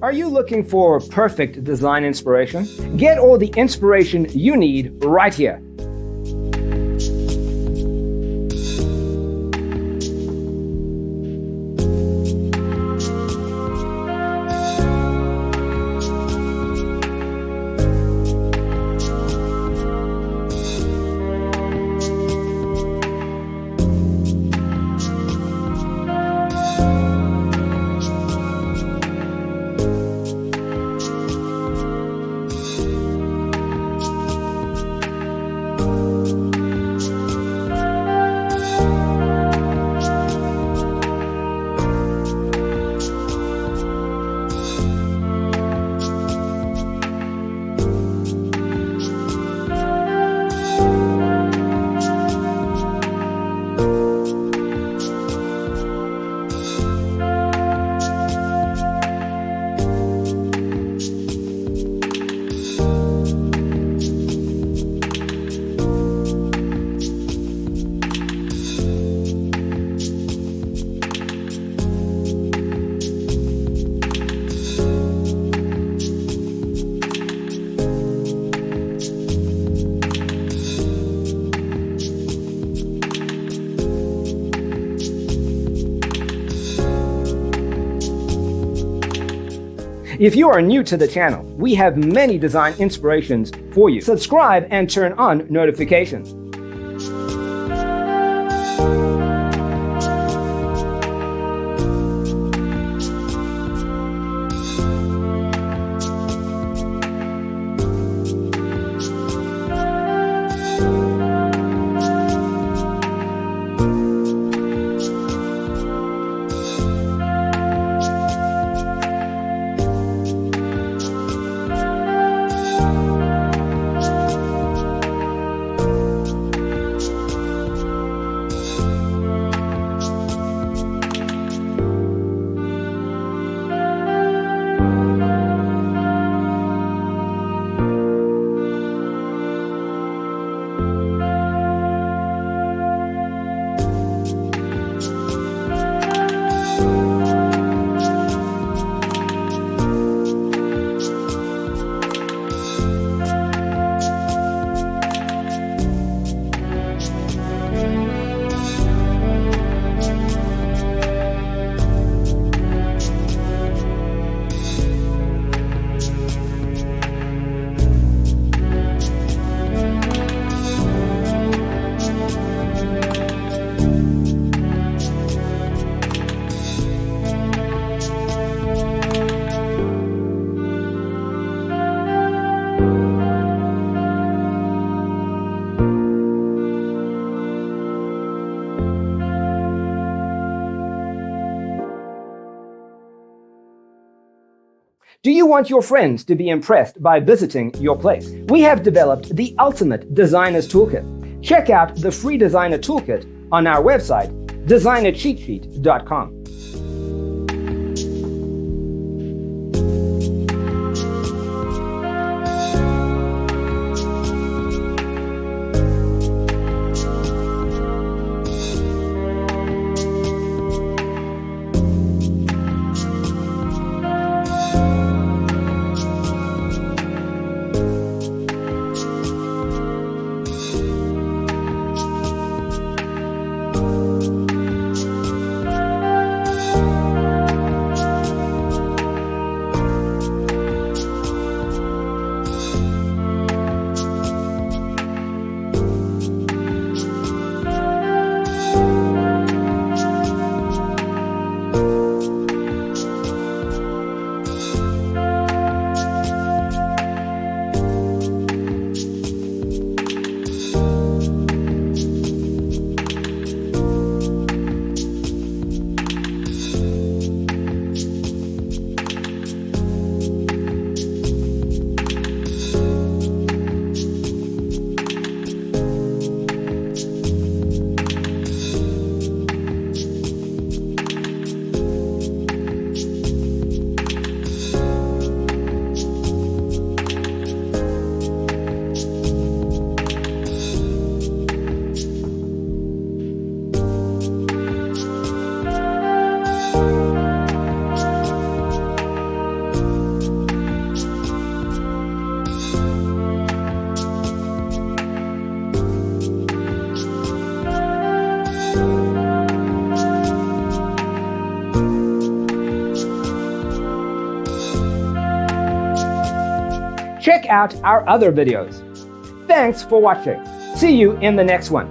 Are you looking for perfect design inspiration? Get all the inspiration you need right here. If you are new to the channel, we have many design inspirations for you. Subscribe and turn on notifications. Do you want your friends to be impressed by visiting your place? We have developed the ultimate designer's toolkit. Check out the free designer toolkit on our website, designercheatsheet.com. out our other videos. Thanks for watching. See you in the next one.